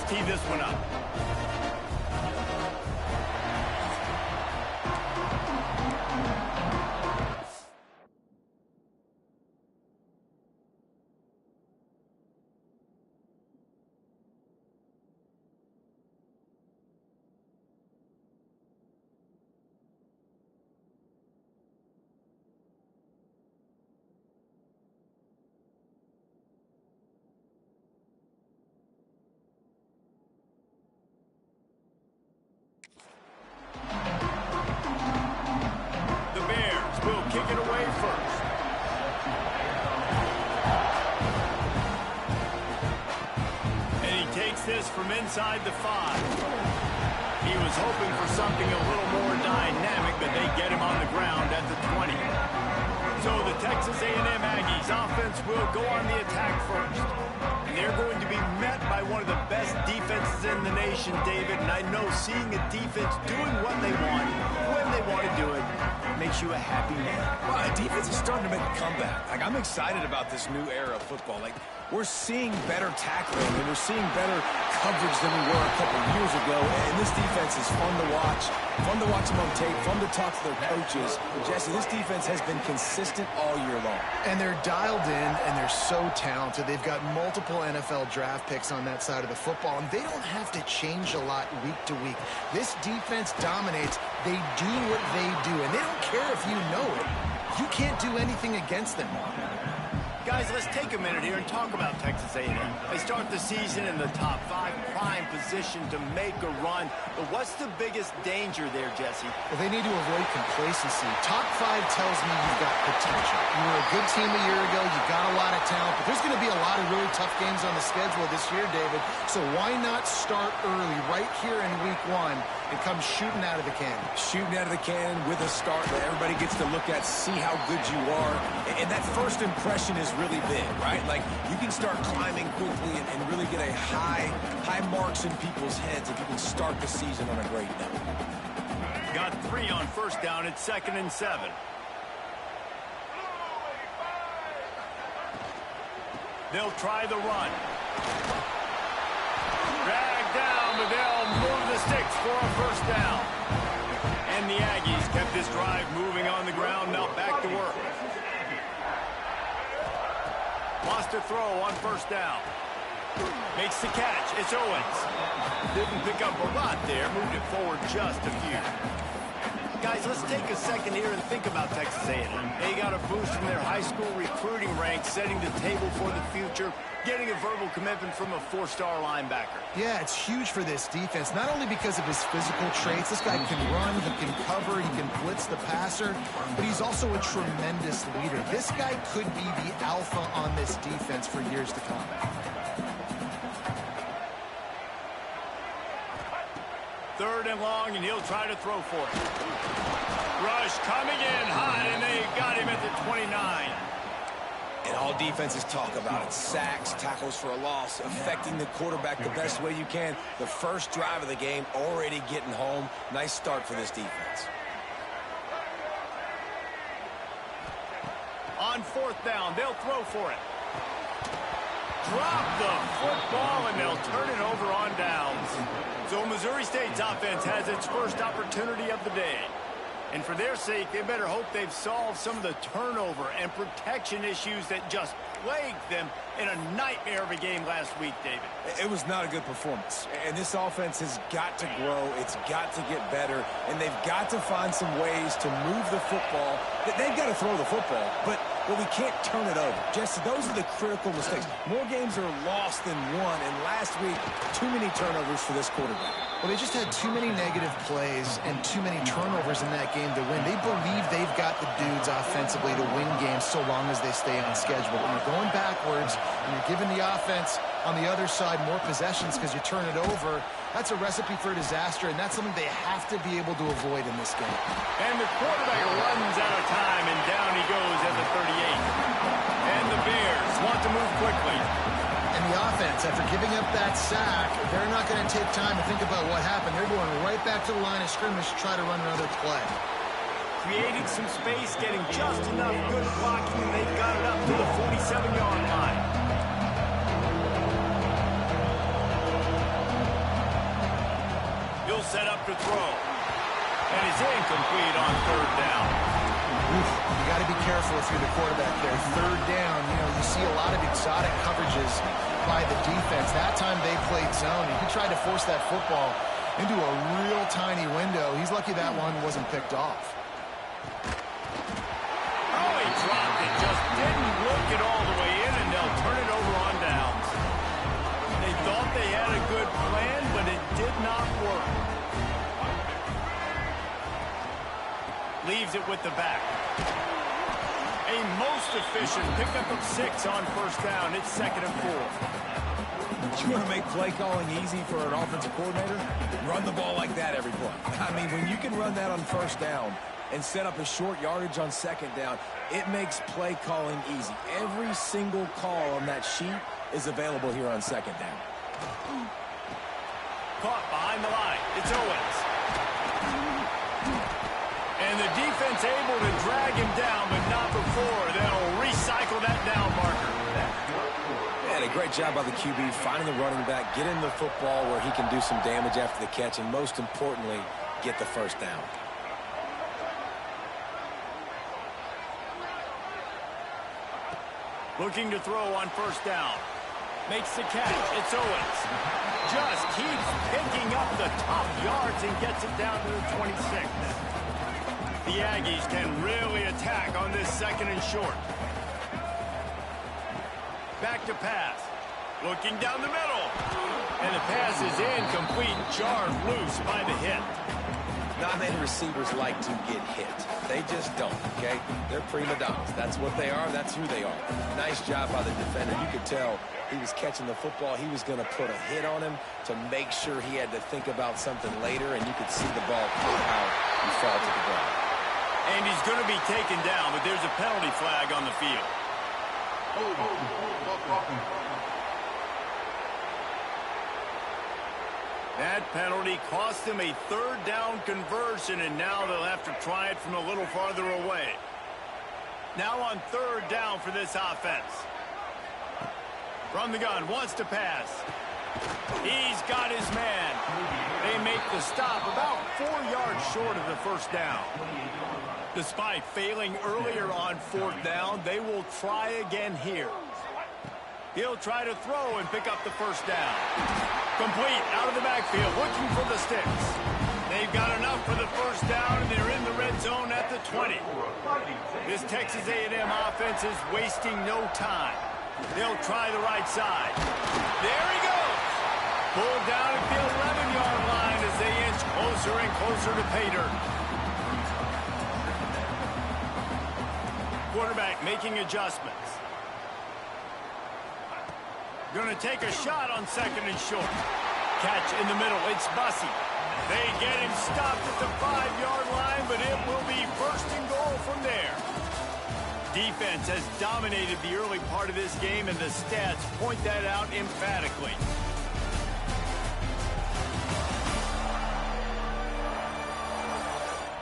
tee this one up. Will kick it away first. And he takes this from inside the 5. He was hoping for something a little more dynamic, but they get him on the ground at the 20. So the Texas A&M Aggies offense will go on the attack first. And they're going to be met by one of the best defenses in the nation, David. And I know seeing a defense doing what they want, when they want to do it, makes you a happy man. Well, the defense is starting to make a comeback. Like, I'm excited about this new era of football. Like, we're seeing better tackling and we're seeing better coverage than we were a couple years ago. And this defense is fun to watch them on tape, fun to talk to their coaches. Jesse, this defense has been consistent all year long. And they're dialed in and they're so talented. They've got multiple NFL draft picks on that side of the football, and they don't have to change a lot week to week. This defense dominates. They do what they do, and they don't care if you know it. You can't do anything against them. Guys, let's take a minute here and talk about Texas A&M. They start the season in the top 5, prime position to make a run. But what's the biggest danger there, Jesse? Well, they need to avoid complacency. Top 5 tells me you've got potential. You were a good team a year ago. You've got a lot of talent. But there's going to be a lot of really tough games on the schedule this year, David. So why not start early right here in week 1 and come shooting out of the cannon? Shooting out of the cannon with a start that everybody gets to look at, see how good you are. And that first impression is really big, right? Like, you can start climbing quickly and really get a high marks in people's heads if you can start the season on a great note. Got 3 on first down. It's 2nd and 7. They'll try the run. Drag down, but they'll move the sticks for a first down. And the Aggies kept this drive moving on the ground. Now back to work. Lost a throw on first down. Makes the catch. It's Owens. Didn't pick up a lot there. Moved it forward just a few. Guys, let's take a second here and think about Texas A&M. They got a boost from their high school recruiting ranks, setting the table for the future, getting a verbal commitment from a 4-star linebacker. Yeah, it's huge for this defense, not only because of his physical traits. This guy can run, he can cover, he can blitz the passer, but he's also a tremendous leader. This guy could be the alpha on this defense for years to come. Third and long, and he'll try to throw for it. Rush coming in high, and they got him at the 29. And all defenses talk about it. Sacks, tackles for a loss, affecting the quarterback the best way you can. The first drive of the game, already getting home. Nice start for this defense. On 4th down, they'll throw for it. Drop the football, and they'll turn it over on downs. So Missouri State's offense has its first opportunity of the day. And for their sake, they better hope they've solved some of the turnover and protection issues that just plagued them in a nightmare of a game last week, David. It was not a good performance. And this offense has got to grow. It's got to get better. And they've got to find some ways to move the football. They've got to throw the football, but we can't turn it over. Jesse, those are the critical mistakes. More games are lost than won. And last week, too many turnovers for this quarterback. Well, they just had too many negative plays and too many turnovers in that game to win. They believe they've got the dudes offensively to win games so long as they stay on schedule. When you're going backwards and you're giving the offense on the other side more possessions because you turn it over, that's a recipe for disaster, and that's something they have to be able to avoid in this game. And the quarterback runs out of time, and down he goes at the 38. And the Bears want to move quickly. And the offense, after giving up that sack, they're not going to take time to think about what happened. They're going right back to the line of scrimmage to try to run another play. Creating some space, getting just enough good blocking, and they've got it up to the 47-yard line. set up to throw. And he's incomplete on third down. Oof, you got to be careful if you're the quarterback there. Third down, you see a lot of exotic coverages by the defense. That time they played zone, and he tried to force that football into a real tiny window. He's lucky that one wasn't picked off. Oh, he dropped it. Just didn't look it all the way in, and they'll turn it over on downs. They thought they had a good plan, but it did not work. Leaves it with the back. A most efficient pickup of 6 on first down. It's 2nd and 4. You want to make play calling easy for an offensive coordinator? Run the ball like that every play. I mean, when you can run that on first down and set up a short yardage on 2nd down, it makes play calling easy. Every single call on that sheet is available here on 2nd down. Caught behind the line. It's Owens. And the defense able to drag him down, but not before. They'll recycle that down marker. And a great job by the QB finding the running back, getting the football where he can do some damage after the catch, and most importantly, get the first down. Looking to throw on first down. Makes the catch. It's Owens. Just keeps picking up the top yards and gets it down to the 26. The Aggies can really attack on this 2nd and short. Back to pass. Looking down the middle. And the pass is incomplete, jarred loose by the hit. Not many receivers like to get hit. They just don't, okay? They're prima donnas. That's what they are. That's who they are. Nice job by the defender. You could tell he was catching the football. He was going to put a hit on him to make sure he had to think about something later, and you could see the ball pop out and fall to the ground. And he's going to be taken down, but there's a penalty flag on the field. That penalty cost them a 3rd down conversion, and now they'll have to try it from a little farther away. Now on 3rd down for this offense. From the gun, wants to pass. He's got his man. They make the stop about 4 yards short of the first down. Despite failing earlier on 4th down, they will try again here. He'll try to throw and pick up the first down. Complete out of the backfield, looking for the sticks. They've got enough for the first down, and they're in the red zone at the 20. This Texas A&M offense is wasting no time. They'll try the right side. There he goes. Pulled down at the 11-yard line as they inch closer and closer to pay dirt. Quarterback making adjustments. Going to take a shot on 2nd and short. Catch in the middle. It's Bussey. They get him stopped at the 5-yard line, but it will be 1st and goal from there. Defense has dominated the early part of this game, and the stats point that out emphatically.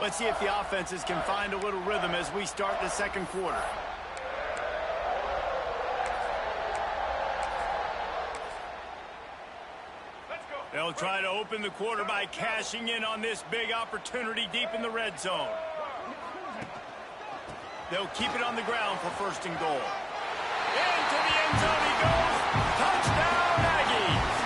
Let's see if the offenses can find a little rhythm as we start the 2nd quarter. They'll try to open the quarter by cashing in on this big opportunity deep in the red zone. They'll keep it on the ground for 1st and goal. Into the end zone he goes. Touchdown, Aggies!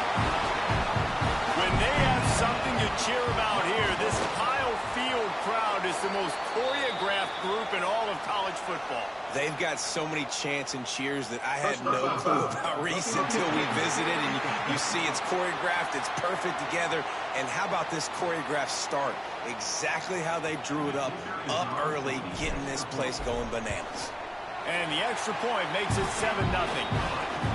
When they have something to cheer about here, this Kyle Field crowd is the most choreographed group in all of college football. They've got so many chants and cheers that I had no clue about Reese until we visited, and you see it's choreographed, it's perfect together. And how about this choreographed start? Exactly how they drew it up early, getting this place going bananas. And the extra point makes it 7-0.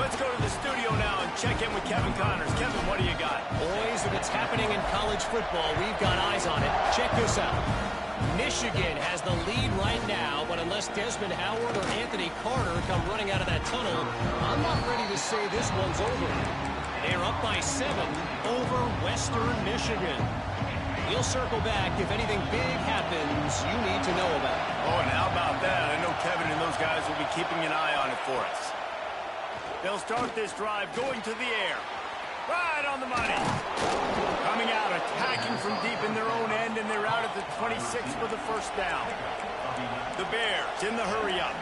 Let's go to the studio now and check in with Kevin Connors. Kevin, what do you got? Boys, if it's happening in college football, we've got eyes on it. Check this out. Michigan has the lead right now, but unless Desmond Howard or Anthony Carter come running out of that tunnel, I'm not ready to say this one's over. They're up by 7 over Western Michigan. We'll circle back if anything big happens you need to know about. Oh, and how about that? I know Kevin and those guys will be keeping an eye on it for us. They'll start this drive going to the air. Right on the money. Coming out, attacking from 26 for the first down. The Bears in the hurry-up.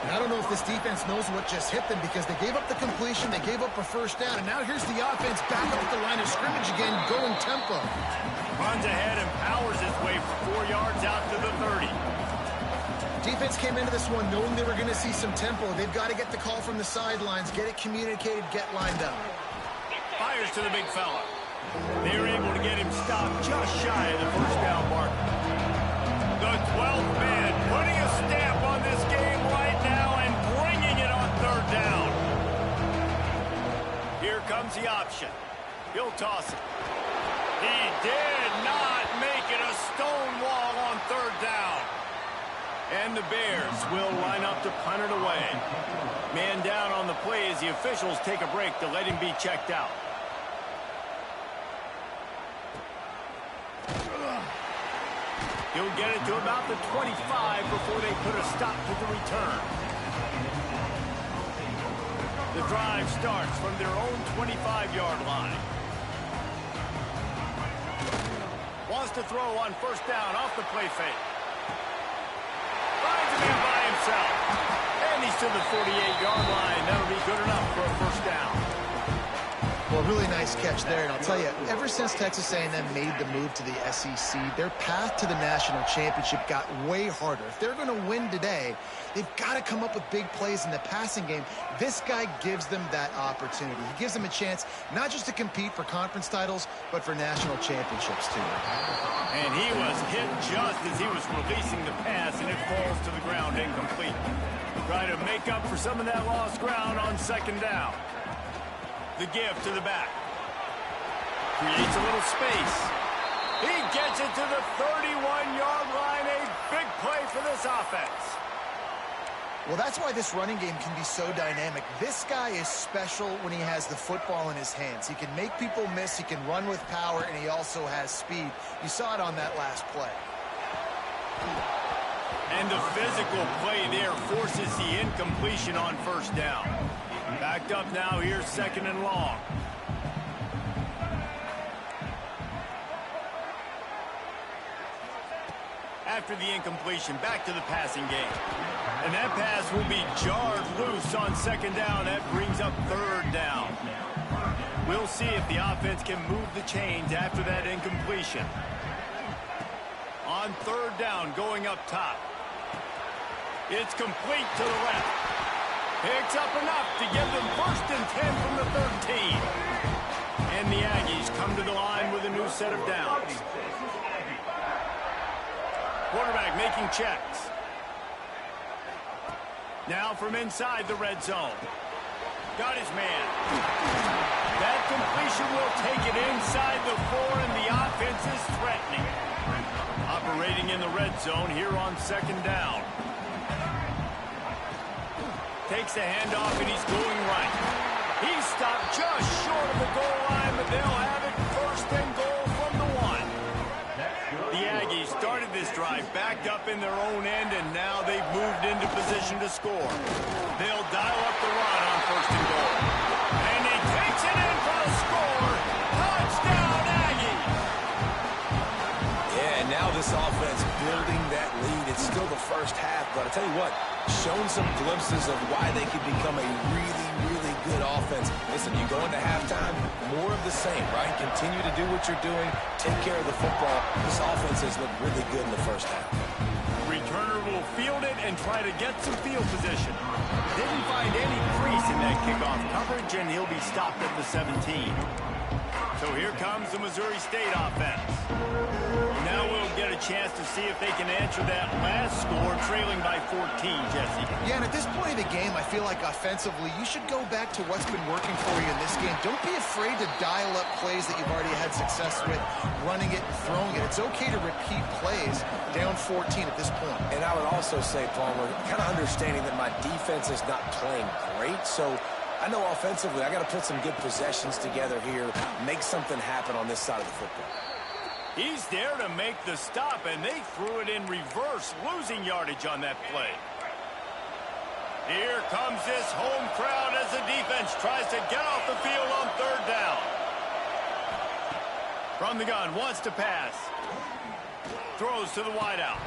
And I don't know if this defense knows what just hit them because they gave up the completion, they gave up a first down, and now here's the offense back up at the line of scrimmage again, going tempo. Runs ahead and powers his way for 4 yards out to the 30. Defense came into this one knowing they were going to see some tempo. They've got to get the call from the sidelines, get it communicated, get lined up. Fires to the big fella. They were able to get him stopped just shy of the first down mark. The 12th man putting a stamp on this game right now and bringing it on third down. Here comes the option. He'll toss it. He did not make it a stone wall on third down. And the Bears will line up to punt it away. Man down on the play as the officials take a break to let him be checked out. He'll get it to about the 25 before they put a stop to the return. The drive starts from their own 25-yard line. Wants to throw on first down off the play fake. Finds him in by himself. And he's to the 48-yard line. That'll be good enough for a first down. Well, really nice catch there, and I'll tell you, ever since Texas A&M made the move to the SEC, their path to the national championship got way harder. If they're going to win today, they've got to come up with big plays in the passing game. This guy gives them that opportunity. He gives them a chance not just to compete for conference titles, but for national championships, too. And he was hit just as he was releasing the pass, and it falls to the ground incomplete. Try to make up for some of that lost ground on second down. The give to the back. Creates a little space. He gets it to the 31-yard line. A big play for this offense. Well, that's why this running game can be so dynamic. This guy is special when he has the football in his hands. He can make people miss, he can run with power, and he also has speed. You saw it on that last play. And the physical play there forces the incompletion on first down. Backed up now, here's second and long. After the incompletion, back to the passing game. And that pass will be jarred loose on second down. That brings up third down. We'll see if the offense can move the chains after that incompletion. On third down, going up top. It's complete to the left. Picks up enough to give them first and 10 from the 13. And the Aggies come to the line with a new set of downs. Quarterback making checks. Now from inside the red zone. Got his man. That completion will take it inside the 4, and the offense is threatening. Operating in the red zone here on second down. Takes the handoff, and he's going right. He's stopped just short of the goal line, but they'll have it first and goal from the 1. The Aggies started this drive backed up in their own end, and now they've moved into position to score. They'll dial up the run on first and goal. And he takes it in for the score. Touchdown, Aggies! Yeah, and now this offense building that lead. It's still the first half, but I tell you what, shown some glimpses of why they could become a really, really good offense. Listen, you go into halftime, more of the same, right? Continue to do what you're doing, take care of the football. This offense has looked really good in the first half. Returner will field it and try to get some field position. Didn't find any crease in that kickoff coverage, and he'll be stopped at the 17. So here comes the Missouri State offense. Now we'll get a chance to see if they can answer that last score, trailing by 14, Jesse. Yeah, and at this point of the game, I feel like offensively, you should go back to what's been working for you in this game. Don't be afraid to dial up plays that you've already had success with, running it and throwing it. It's okay to repeat plays down 14 at this point. And I would also say, Palmer, kind of understanding that my defense is not playing great, so I know offensively I got to put some good possessions together here, make something happen on this side of the football. He's there to make the stop, and they threw it in reverse, losing yardage on that play. Here comes this home crowd as the defense tries to get off the field on third down. From the gun, wants to pass. Throws to the wideout.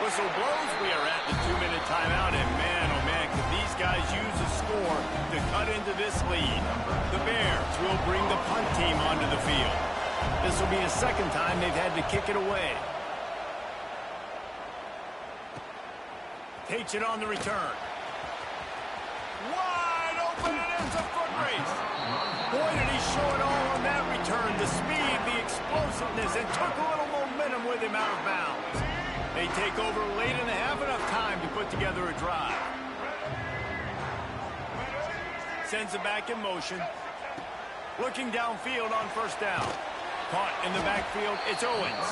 Whistle blows. We are at the 2-minute timeout, and man, oh man, could these guys use a score to cut into this lead. The Bears will bring the punt team onto the field. This will be the second time they've had to kick it away. Takes it on the return. Wide open, and it's a foot race. Boy, did he show it all on that return. The speed, the explosiveness, and took a little momentum with him out of bounds. They take over late in the half, enough time to put together a drive. Sends it back in motion. Looking downfield on first down. Caught in the backfield, it's Owens.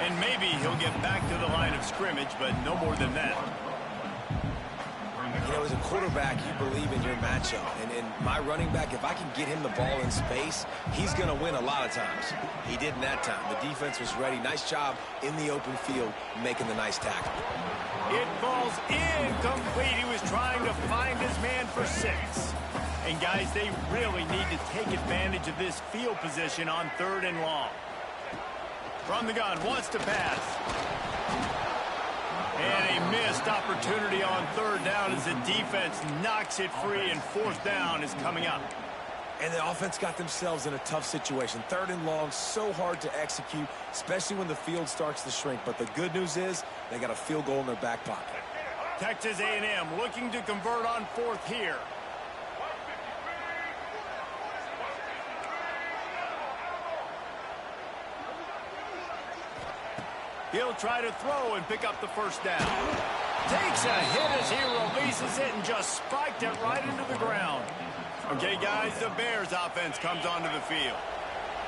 And maybe he'll get back to the line of scrimmage, but no more than that. You know, as a quarterback, you believe in your matchup. And my running back, if I can get him the ball in space, he's going to win a lot of times. He did in that time. The defense was ready. Nice job in the open field making the nice tackle. It falls incomplete. He was trying to find his man for 6. And, guys, they really need to take advantage of this field position on 3rd and long. From the gun, wants to pass. And a missed opportunity on 3rd down as the defense knocks it free, and 4th down is coming up. And the offense got themselves in a tough situation. 3rd and long, so hard to execute, especially when the field starts to shrink. But the good news is they got a field goal in their back pocket. Texas A&M looking to convert on 4th here. He'll try to throw and pick up the first down. Takes a hit as he releases it and just spiked it right into the ground. Okay, guys, the Bears offense comes onto the field.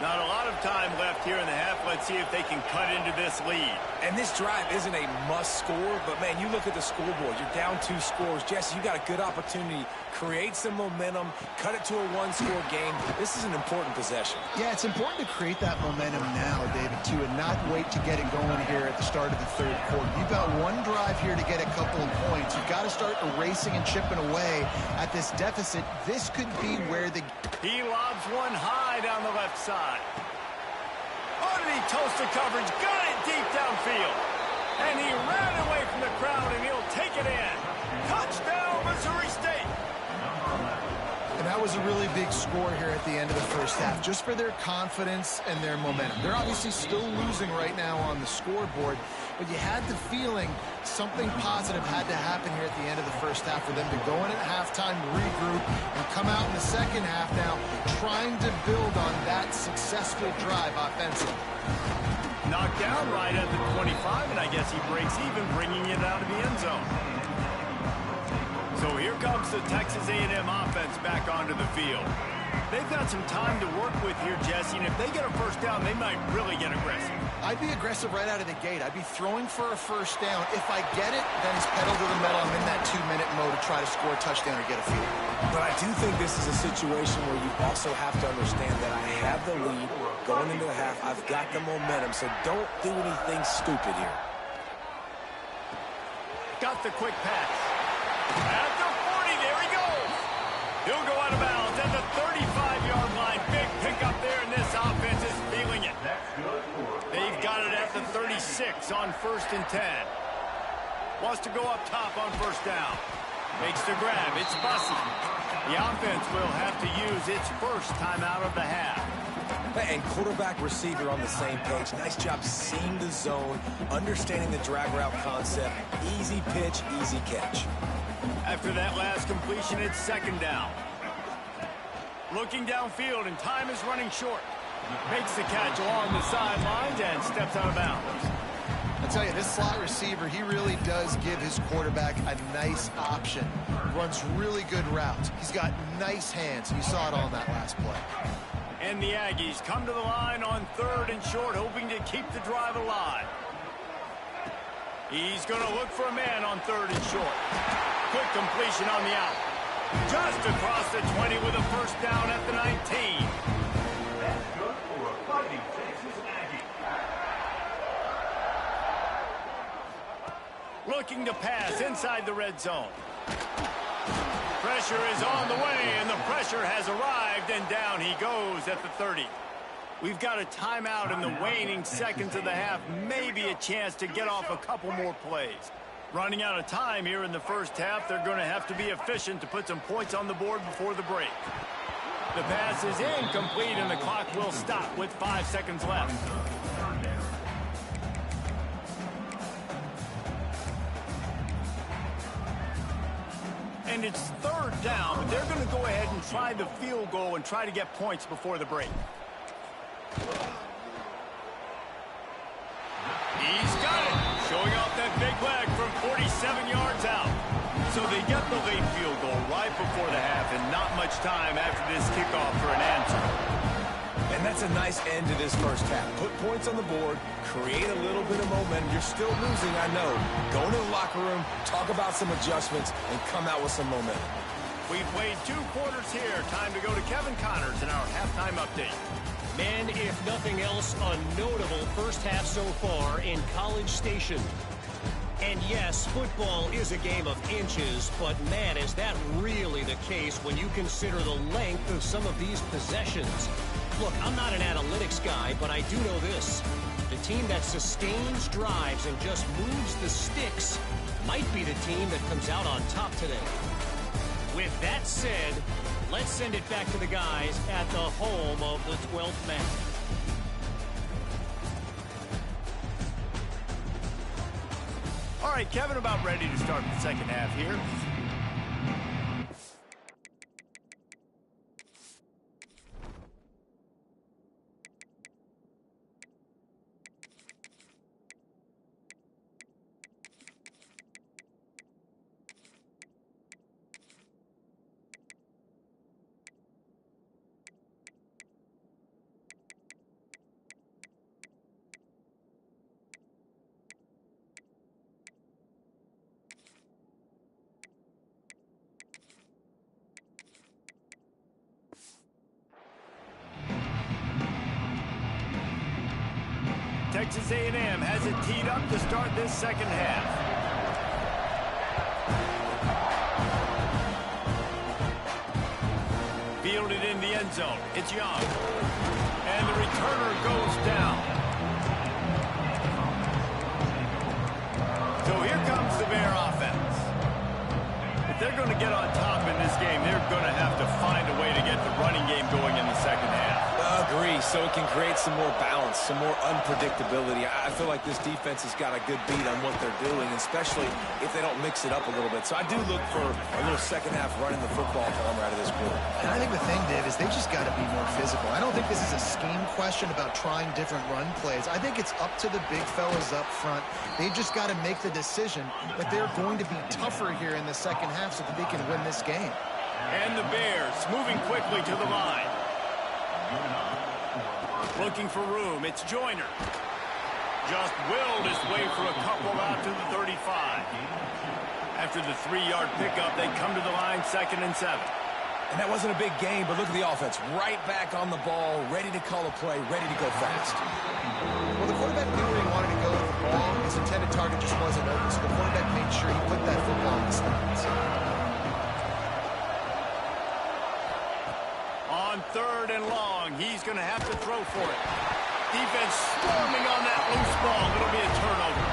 Not a lot of time left here in the half. Let's see if they can cut into this lead. And this drive isn't a must score, but, man, you look at the scoreboard. You're down 2 scores. Jesse, you got a good opportunity. Create some momentum. Cut it to a 1-score game. This is an important possession. Yeah, it's important to create that momentum now, David, too, and not wait to get it going here at the start of the 3rd quarter. You've got one drive here to get a couple of points. You've got to start erasing and chipping away at this deficit. This could be where the... He lobs one high down the left side. Underneath toasted coverage, got it deep downfield. And he ran away from the crowd, and he'll take it in. Touchdown, Missouri State. And that was a really big score here at the end of the first half, just for their confidence and their momentum. They're obviously still losing right now on the scoreboard, but you had the feeling something positive had to happen here at the end of the first half for them to go in at halftime, regroup, and come out in the second half now trying to build on that successful drive offensively. Knocked down right at the 25, and I guess he breaks even, bringing it out of the end zone. So here comes the Texas A&M offense back onto the field. They've got some time to work with here, Jesse, and if they get a first down, they might really get aggressive. I'd be aggressive right out of the gate. I'd be throwing for a first down. If I get it, then it's pedal to the metal. I'm in that 2-minute mode to try to score a touchdown or get a field. But I do think this is a situation where you also have to understand that I have the lead going into the half. I've got the momentum, so don't do anything stupid here. Got the quick pass. At the 40, there he goes. He'll go out of bounds at the 35-yard line. Big pickup there, and this offense is feeling it. They've got it at the 36 on 1st and 10. Wants to go up top on first down. Makes the grab. It's Bussey. The offense will have to use its first timeout of the half. And quarterback receiver on the same page. Nice job seeing the zone, understanding the drag route concept. Easy pitch, easy catch. After that last completion, it's 2nd down. Looking downfield, and time is running short. Makes the catch along the sidelines and steps out of bounds. I tell you, this slot receiver, he really does give his quarterback a nice option. Runs really good routes. He's got nice hands. You saw it all in that last play. And the Aggies come to the line on 3rd and short, hoping to keep the drive alive. He's going to look for a man on 3rd and short. Quick completion on the out. Just across the 20 with a first down at the 19. That's good for a Fighting Texas Aggie. Looking to pass inside the red zone. Pressure is on the way, and the pressure has arrived, and down he goes at the 30. We've got a timeout in the waning seconds of the half. Maybe a chance to get off a couple more plays. Running out of time here in the first half. They're going to have to be efficient to put some points on the board before the break. The pass is incomplete, and the clock will stop with 5 seconds left. And it's third down, but they're going to go ahead and try the field goal and try to get points before the break. He's got it. Showing off that big leg from 47 yards out. So they get the late field goal right before the half, and not much time after this kickoff for an answer. And that's a nice end to this first half. Put points on the board, create a little bit of momentum. You're still losing, I know. Go into the locker room, talk about some adjustments, and come out with some momentum. We've played 2 quarters here. Time to go to Kevin Connors in our halftime update. Man, if nothing else, a notable first half so far in College Station. And yes, football is a game of inches, but man, is that really the case when you consider the length of some of these possessions. Look, I'm not an analytics guy, but I do know this. The team that sustains drives and just moves the sticks might be the team that comes out on top today. With that said, let's send it back to the guys at the home of the 12th man. All right, Kevin, about ready to start the second half here. Texas A&M has it teed up to start this second half. Fielded in the end zone. It's Young. And the returner goes down. So here comes the Bear offense. If they're going to get on top in this game, they're going to have to find a way to get the running game going in the second half. Agree, so it can create some more balance, some more unpredictability. I feel like this defense has got a good beat on what they're doing, especially if they don't mix it up a little bit. So I do look for a little second half running the football arm out of this group. And I think the thing, Dave, is they just got to be more physical. I don't think this is a scheme question about trying different run plays. I think it's up to the big fellas up front. They've just got to make the decision that they're going to be tougher here in the second half so that they can win this game. And the Bears moving quickly to the line. Looking for room, it's Joyner. Just willed his way for a couple out to the 35. After the 3-yard pickup, they come to the line 2nd and 7. And that wasn't a big gain, but look at the offense. Right back on the ball, ready to call a play, ready to go fast. Well, the quarterback knew where he wanted to go with the ball. His intended target just wasn't open, so the quarterback made sure he put that football in the stands. On 3rd and long, he's going to have to throw for it. Defense storming on that loose ball. It'll be a turnover.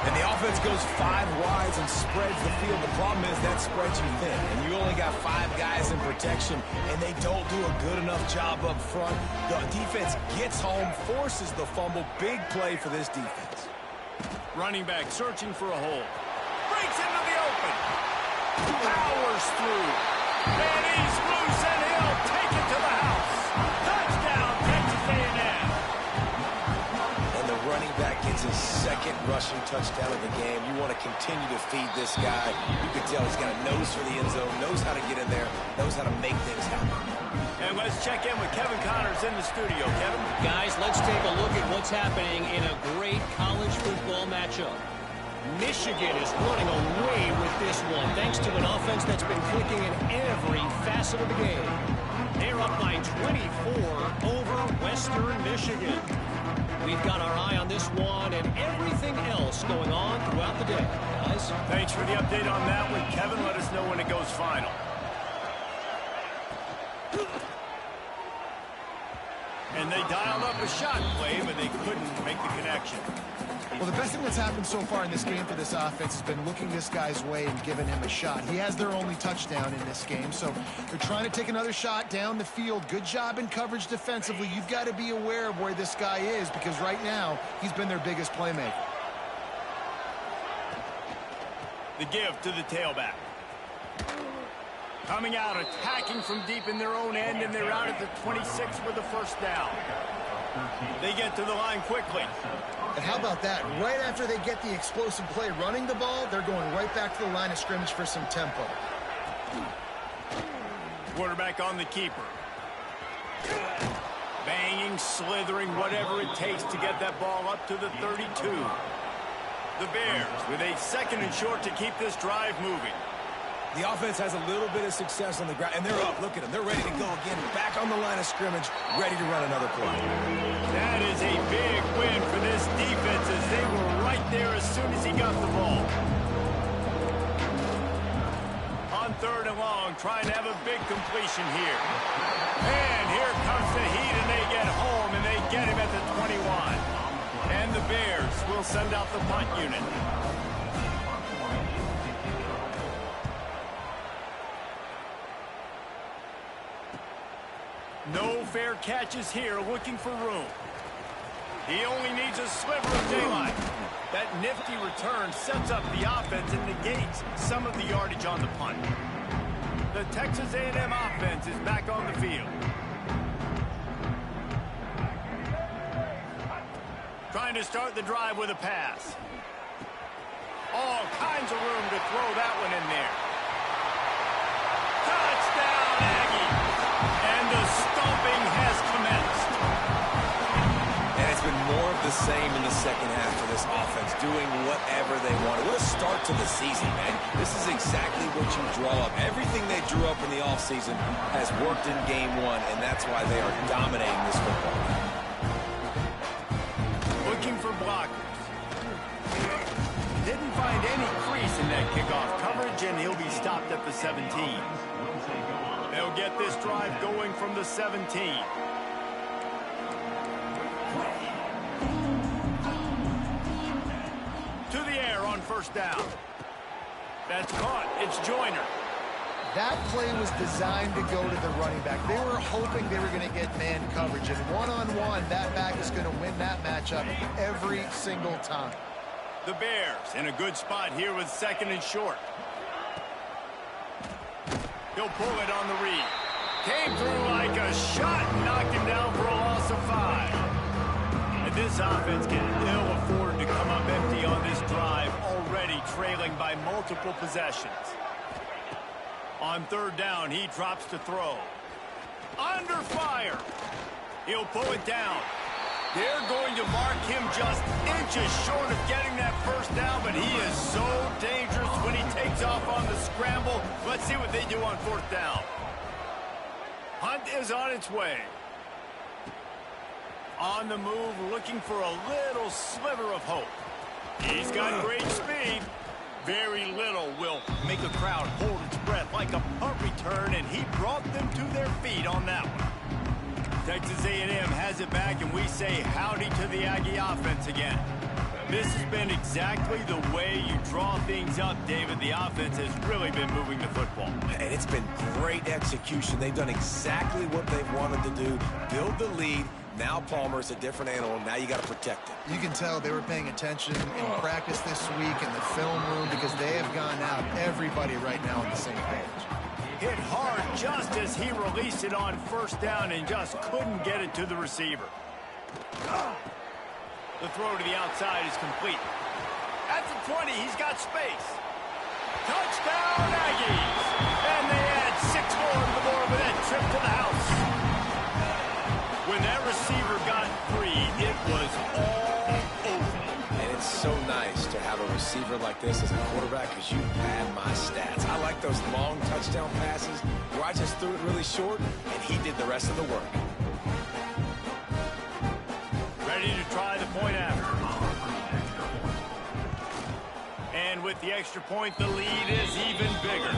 And the offense goes 5 wides and spreads the field. The problem is that spreads you thin, and you only got 5 guys in protection, and they don't do a good enough job up front. The defense gets home, forces the fumble. Big play for this defense. Running back searching for a hole. Breaks into the open. Powers through. And he's loose, and he'll take it to the house. Touchdown, Texas A&M. And the running back gets his 2nd rushing touchdown of the game. You want to continue to feed this guy. You can tell he's got a nose for the end zone, knows how to get in there, knows how to make things happen. And let's check in with Kevin Connors in the studio. Kevin? Guys, let's take a look at what's happening in a great college football matchup. Michigan is running away with this one, thanks to an offense that's been clicking in every facet of the game. They're up by 24 over Western Michigan. We've got our eye on this one and everything else going on throughout the day, guys. Thanks for the update on that one, Kevin. Let us know when it goes final. And they dialed up a shot play, but they couldn't make the connection. Well, the best thing that's happened so far in this game for this offense has been looking this guy's way and giving him a shot. He has their only touchdown in this game, so they're trying to take another shot down the field. Good job in coverage defensively. You've got to be aware of where this guy is because right now he's been their biggest playmaker. The give to the tailback. Coming out, attacking from deep in their own end, and they're out at the 26 for the first down. They get to the line quickly. And how about that? Right after they get the explosive play running the ball, they're going right back to the line of scrimmage for some tempo. Quarterback on the keeper. Banging, slithering, whatever it takes to get that ball up to the 32. The Bears with a 2nd and short to keep this drive moving. The offense has a little bit of success on the ground, and they're up. Look at them. They're ready to go again. Back on the line of scrimmage, ready to run another play. That is a big win for this defense as they were right there as soon as he got the ball. On 3rd and long, trying to have a big completion here. And here comes the heat, and they get home, and they get him at the 21. And the Bears will send out the punt unit. No fair catches here, looking for room. He only needs a sliver of daylight. That nifty return sets up the offense and negates some of the yardage on the punt. The Texas A&M offense is back on the field. Trying to start the drive with a pass. All kinds of room to throw that one in there. Touchdown, Aggie! And the stomping has commenced. And it's been more of the same in the second half for this offense, doing whatever they want. What a start to the season, man. This is exactly what you draw up. Everything they drew up in the offseason has worked in game 1, and that's why they are dominating this football game. Looking for blockers. Didn't find any crease in that kickoff coverage, and he'll be stopped at the 17. They'll get this drive going from the 17. To the air on 1st down. That's caught. It's Joyner. That play was designed to go to the running back. They were hoping they were going to get man coverage, and one-on-one, that back is going to win that matchup every single time. The Bears in a good spot here with 2nd and short. He'll pull it on the read. Came through like a shot and knocked him down for a loss of 5. And this offense can ill afford to come up empty on this drive, already trailing by multiple possessions. On 3rd down, he drops to throw. Under fire. He'll pull it down. They're going to mark him just inches short of getting that 1st down, but he is so dangerous when he takes off on the scramble. Let's see what they do on 4th down. Hunt is on its way. On the move, looking for a little sliver of hope. He's got great speed. Very little will make a crowd hold its breath like a punt return, and he brought them to their feet on that one. Texas A&M has it back, and we say howdy to the Aggie offense again. This has been exactly the way you draw things up, David. The offense has really been moving the football. And it's been great execution. They've done exactly what they've wanted to do. Build the lead. Now Palmer's a different animal. Now you got to protect it. You can tell they were paying attention in practice this week in the film room because they have gone out, everybody right now on the same page. Hit hard just as he released it on 1st down and just couldn't get it to the receiver. The throw to the outside is complete. At the 20, he's got space. Touchdown, Aggies! And they add 6 more to the board with that trip to the house. When that receiver got free, it was all over. And it's so nice to have a receiver like this as a quarterback because you pad my stats. I like those long touchdown passes where I just threw it really short and he did the rest of the work. Ready to try the point after. And with the extra point, the lead is even bigger.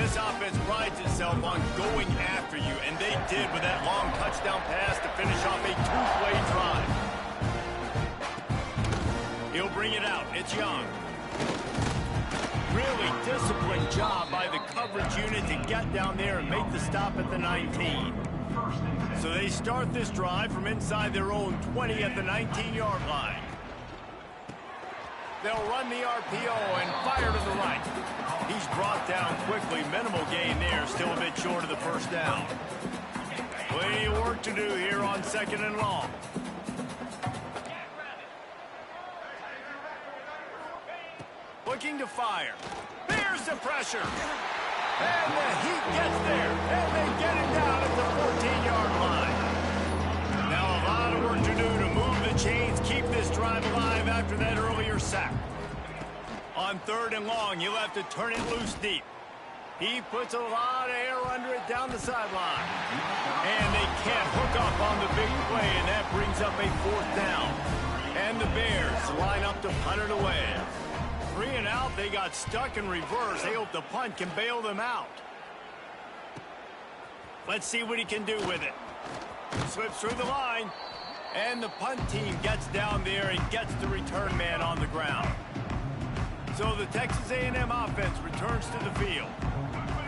This offense prides itself on going after you, and they did with that long touchdown pass to finish off a two-play drive. He'll bring it out. It's Young. Really disciplined job by the coverage unit to get down there and make the stop at the 19. So they start this drive from inside their own 20 at the 19-yard line. They'll run the RPO and fire to the right. He's brought down quickly. Minimal gain there. Still a bit short of the first down. Plenty of work to do here on 2nd and long. Looking to fire. There's the pressure. And the heat gets there. And they get it down at the 14-yard line. Now a lot of work to do to move the chains, keep this drive alive after that earlier sack. On 3rd and long, you'll have to turn it loose deep. He puts a lot of air under it down the sideline. And they can't hook up on the big play, and that brings up a 4th down. And the Bears line up to punt it away. 3 and out, they got stuck in reverse. They hope the punt can bail them out. Let's see what he can do with it. Slips through the line, and the punt team gets down there and gets the return man on the ground. So the Texas A&M offense returns to the field.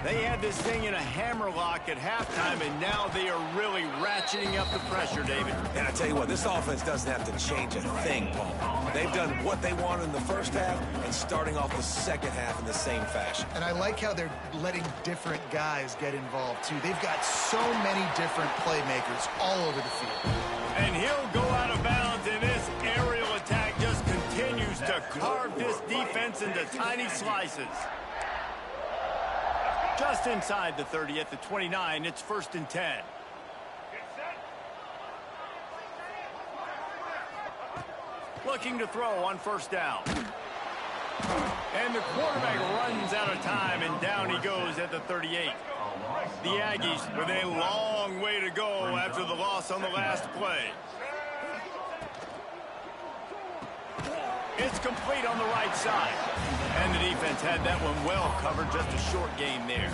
They had this thing in a hammerlock at halftime, and now they are really ratcheting up the pressure, David. And I tell you what, this offense doesn't have to change a thing, Paul. They've done what they wanted in the first half and starting off the second half in the same fashion. And I like how they're letting different guys get involved, too. They've got so many different playmakers all over the field. And he'll go out of bounds, and this aerial attack just continues to carve this defense into tiny slices. Just inside the 30 at the 29, it's 1st and 10. Looking to throw on 1st down. And the quarterback runs out of time, and down he goes at the 38. The Aggies with a long way to go after the loss on the last play. It's complete on the right side. And the defense had that one well covered, just a short gain there.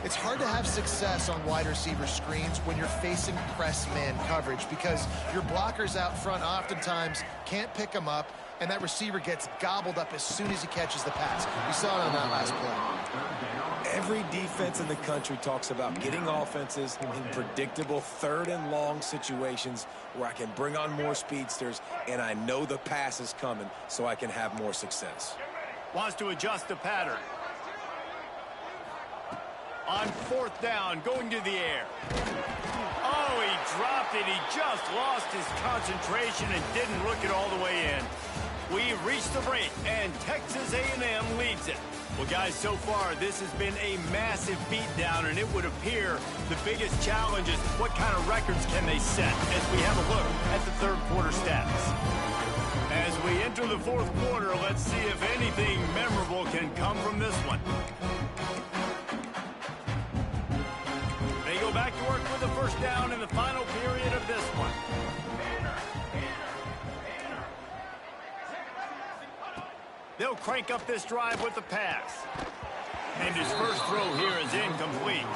It's hard to have success on wide receiver screens when you're facing press man coverage because your blockers out front oftentimes can't pick them up, and that receiver gets gobbled up as soon as he catches the pass. We saw it on that last play. Every defense in the country talks about getting offenses in predictable 3rd and long situations where I can bring on more speedsters and I know the pass is coming so I can have more success. Wants to adjust the pattern. On 4th down, going to the air. Oh, he dropped it. He just lost his concentration and didn't look it all the way in. We've reached the break, and Texas A&M leads it. Well, guys, so far, this has been a massive beatdown, and it would appear the biggest challenge is what kind of records can they set as we have a look at the 3rd quarter stats. As we enter the 4th quarter, let's see if anything memorable can come from this one. They go back to work with the 1st down in the final period of this one. They'll crank up this drive with the pass. And his first throw here is incomplete.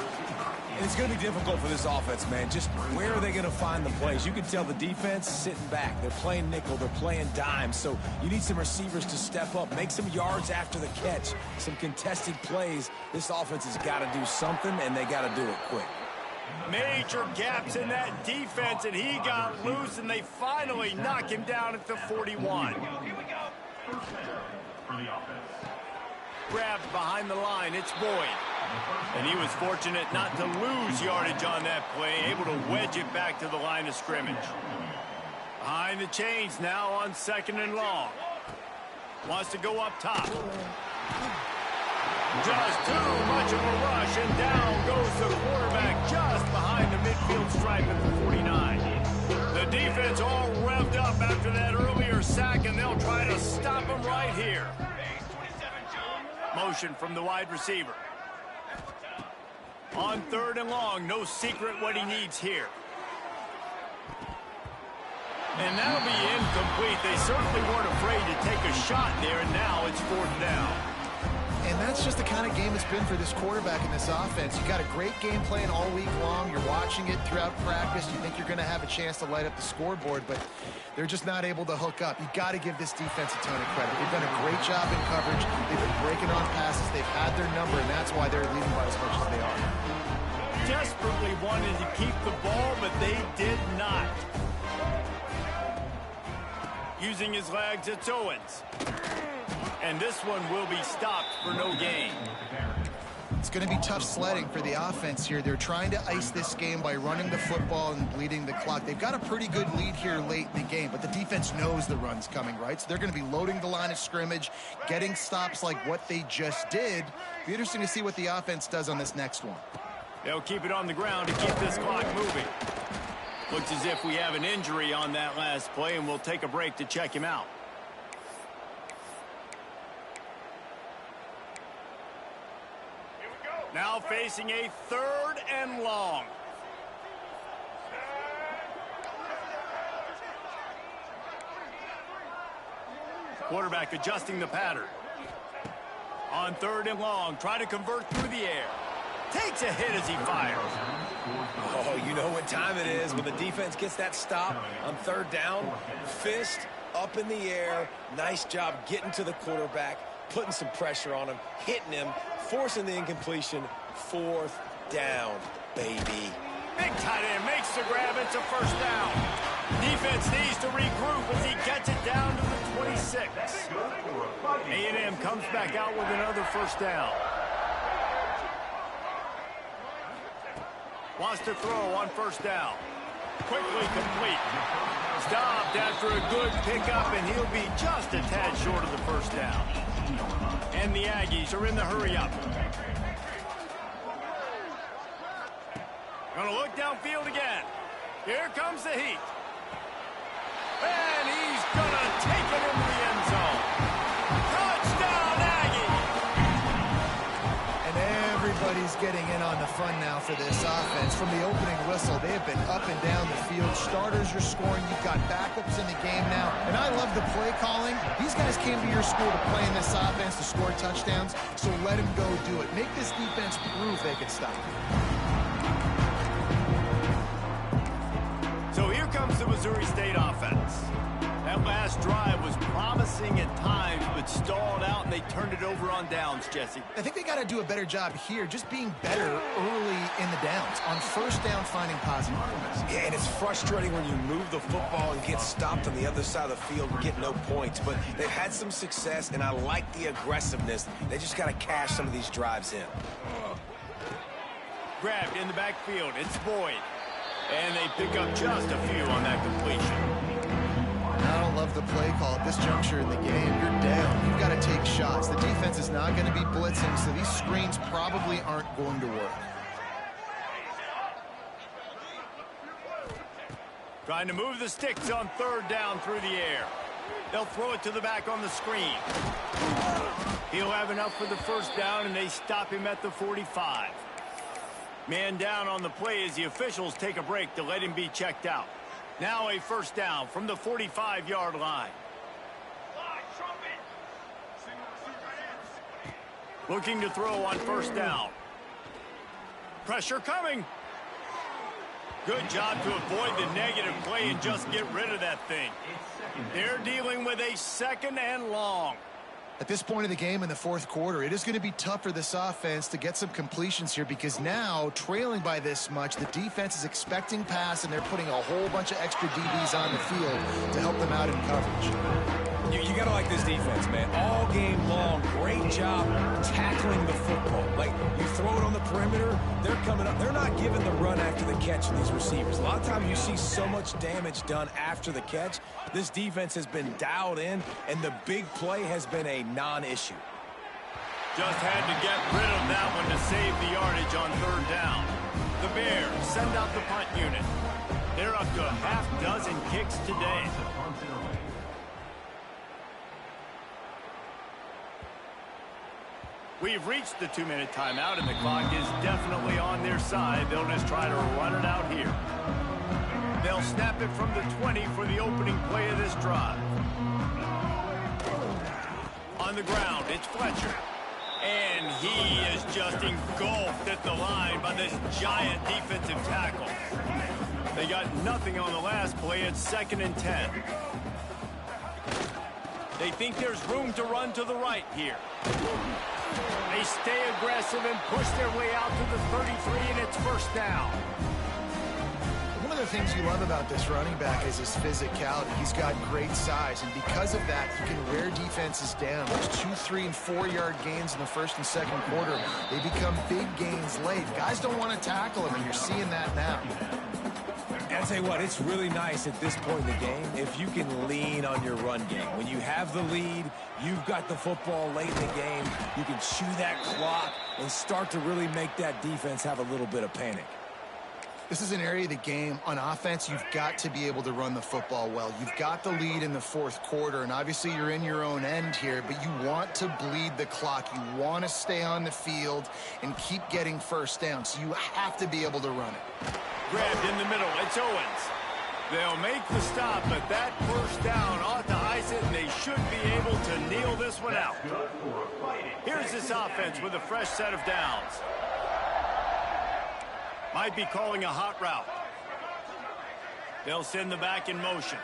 And it's going to be difficult for this offense, man. Just where are they going to find the plays? You can tell the defense is sitting back. They're playing nickel. They're playing dime. So you need some receivers to step up, make some yards after the catch, some contested plays. This offense has got to do something, and they got to do it quick. Major gaps in that defense, and he got loose, and they finally knock him down at the 41. Grabbed behind the line, it's Boyd. And he was fortunate not to lose yardage on that play, able to wedge it back to the line of scrimmage. Behind the chains now on 2nd and long. Wants to go up top. Just too much of a rush, and down goes the quarterback just behind the midfield stripe at the 49. The defense all revved up after that earlier sack, and they'll try to stop him right here. Motion from the wide receiver. On 3rd and long, no secret what he needs here. And that'll be incomplete. They certainly weren't afraid to take a shot there, and now it's 4th down. And that's just the kind of game it's been for this quarterback in this offense. You got a great game plan all week long. You're watching it throughout practice. You think you're going to have a chance to light up the scoreboard, but they're just not able to hook up. You got to give this defense a ton of credit. They've done a great job in coverage. They've been breaking on passes. They've had their number, and that's why they're leading by as much as they are. Desperately wanted to keep the ball, but they did not. Using his legs, it's Owens. And this one will be stopped for no gain. It's going to be tough sledding for the offense here. They're trying to ice this game by running the football and bleeding the clock. They've got a pretty good lead here late in the game, but the defense knows the run's coming, right? So they're going to be loading the line of scrimmage, getting stops like what they just did. Be interesting to see what the offense does on this next one. They'll keep it on the ground to keep this clock moving. Looks as if we have an injury on that last play, and we'll take a break to check him out. Now facing a 3rd and long. Quarterback adjusting the pattern. On 3rd and long, try to convert through the air. Takes a hit as he fires. Oh, you know what time it is when the defense gets that stop on 3rd down. Fist up in the air. Nice job getting to the quarterback, putting some pressure on him, hitting him, forcing the incompletion. 4th down, baby. Big tight end makes the grab. It's a 1st down. Defense needs to regroup as he gets it down to the 26. A&M comes back out with another 1st down. Wants to throw on 1st down. Quickly complete. Stopped after a good pickup, and he'll be just a tad short of the 1st down. And the Aggies are in the hurry-up. Gonna look downfield again. Here comes the heat. And he's gonna take it into the end zone. Touchdown, Aggie! And everybody's getting in on the fun now for this offense. From the opening whistle, they have been up and down the field. Starters are scoring. You've got backups in the game now. And I love the play calling. These guys came to your school to play in this offense to score touchdowns, so let them go do it. Make this defense prove they can stop it. So here comes the Missouri State offense. That last drive was promising at times, but stalled out, and they turned it over on downs, Jesse. I think they got to do a better job here, just being better early in the downs. On 1st down, finding positive points. Yeah, and it's frustrating when you move the football and get stopped on the other side of the field and get no points. But they've had some success, and I like the aggressiveness. They just got to cash some of these drives in. Grabbed in the backfield. It's Boyd. And they pick up just a few on that completion. I don't love the play call at this juncture in the game. You're down. You've got to take shots. The defense is not going to be blitzing, so these screens probably aren't going to work. Trying to move the sticks on 3rd down through the air. They'll throw it to the back on the screen. He'll have enough for the 1st down, and they stop him at the 45. Man down on the play as the officials take a break to let him be checked out. Now a 1st down from the 45-yard line. Looking to throw on 1st down. Pressure coming. Good job to avoid the negative play and just get rid of that thing. They're dealing with a 2nd and long. At this point of the game in the 4th quarter, it is going to be tough for this offense to get some completions here because now, trailing by this much, the defense is expecting pass, and they're putting a whole bunch of extra DBs on the field to help them out in coverage. You got to like this defense, man. All game long, great job tackling the football. Like, you throw it on the perimeter, they're coming up. They're not giving the run after the catch to these receivers. A lot of times you see so much damage done after the catch. This defense has been dialed in, and the big play has been a non-issue. Just had to get rid of that one to save the yardage on 3rd down. The Bears send out the punt unit. They're up to a half-dozen kicks today. We've reached the 2-minute timeout, and the clock is definitely on their side. They'll just try to run it out here. They'll snap it from the 20 for the opening play of this drive. On the ground, it's Fletcher. And he is just engulfed at the line by this giant defensive tackle. They got nothing on the last play. It's 2nd and 10. They think there's room to run to the right here. They stay aggressive and push their way out to the 33, and it's 1st down. One of the things you love about this running back is his physicality. He's got great size, and because of that, he can wear defenses down. Those 2-, 3-, and 4-yard gains in the 1st and 2nd quarter, they become big gains late. Guys don't want to tackle him, and you're seeing that now. I'll tell you what, it's really nice at this point in the game if you can lean on your run game. When you have the lead, you've got the football late in the game, you can chew that clock and start to really make that defense have a little bit of panic. This is an area of the game. On offense, you've got to be able to run the football well. You've got the lead in the 4th quarter, and obviously you're in your own end here, but you want to bleed the clock. You want to stay on the field and keep getting 1st down, so you have to be able to run it. Grabbed in the middle. It's Owens. They'll make the stop, but that 1st down ought to ice it, and they should be able to kneel this one out. Here's this offense with a fresh set of downs. Might be calling a hot route. They'll send the back in motion.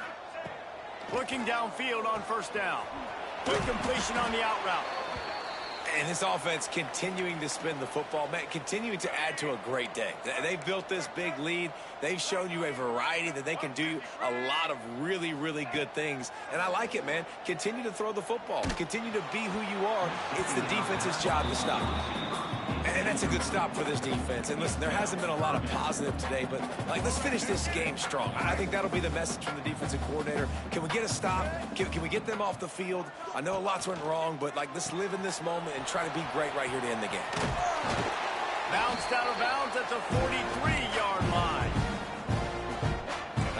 Looking downfield on 1st down. Good completion on the out route. And this offense continuing to spin the football, man, continuing to add to a great day. They've built this big lead. They've shown you a variety that they can do a lot of really, really good things. And I like it, man. Continue to throw the football. Continue to be who you are. It's the defense's job to stop. And that's a good stop for this defense. And listen, there hasn't been a lot of positive today, but let's finish this game strong. I think that'll be the message from the defensive coordinator. Can we get a stop? Can we get them off the field? I know lots went wrong, but let's live in this moment and try to be great right here to end the game. Bounced out of bounds at the 43-yard line.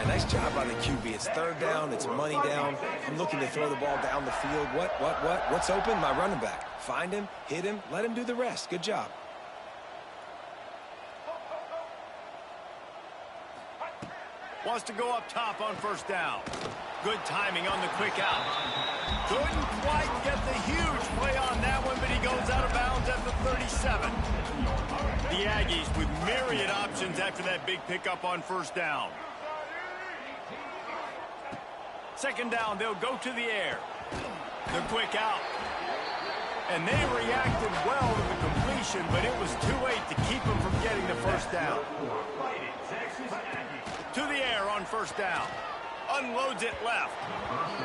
Nice job by the QB. It's 3rd down. It's money down. I'm looking to throw the ball down the field. What's open? My running back. Find him, hit him, let him do the rest. Good job. Wants to go up top on 1st down. Good timing on the quick out. Couldn't quite get the huge play on that one, but he goes out of bounds at the 37. The Aggies with myriad options after that big pickup on 1st down. 2nd down, they'll go to the air. The quick out. And they reacted well to the completion, but it was too late to keep them from getting the 1st down. To the air on 1st down. Unloads it left.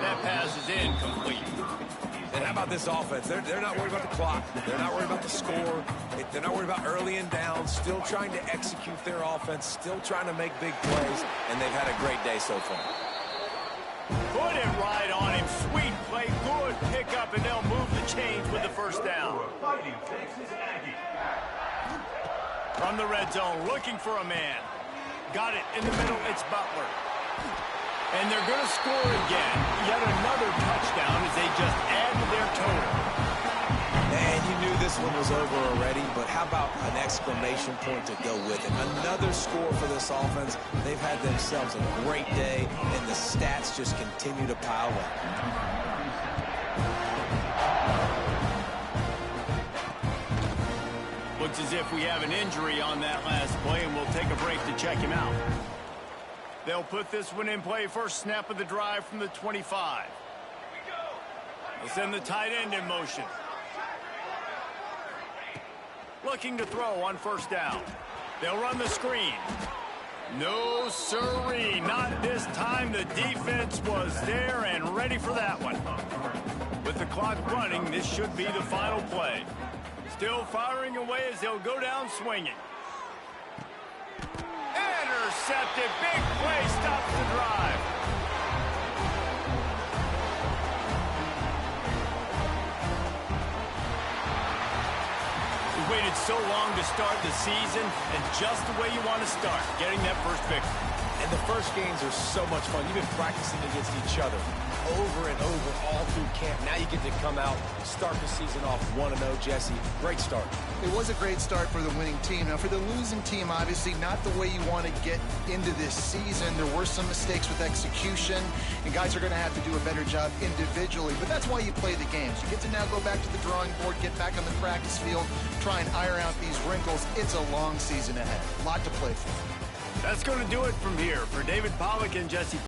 That pass is incomplete. And how about this offense? They're not worried about the clock. They're not worried about the score. They're not worried about early and down. Still trying to execute their offense. Still trying to make big plays. And they've had a great day so far. Put it right on him. Sweet play. Good pickup, and they'll move the chains with the 1st down. From the red zone, looking for a man. Got it in the middle. It's Butler. And they're going to score again. Yet another touchdown as they just add to their total. And you knew this one was over already, but how about an exclamation point to go with it? Another score for this offense. They've had themselves a great day, and the stats just continue to pile up. Looks as if we have an injury on that last play, and we'll take a break to check him out. They'll put this one in play. 1st snap of the drive from the 25. They'll send the tight end in motion. Looking to throw on 1st down. They'll run the screen. No siree, not this time. The defense was there and ready for that one. With the clock running, this should be the final play. Still firing away as they'll go down swinging. Intercepted. Big play stops the drive. We waited so long to start the season, and just the way you want to start, getting that 1st victory. And the first games are so much fun. You've been practicing against each other over and over all through camp. Now you get to come out, start the season off 1-0, Jesse. Great start. It was a great start for the winning team. Now, for the losing team, obviously not the way you want to get into this season. There were some mistakes with execution, and guys are going to have to do a better job individually. But that's why you play the games. You get to now go back to the drawing board, get back on the practice field, try and iron out these wrinkles. It's a long season ahead. A lot to play for. That's going to do it from here. For David Pollack and Jesse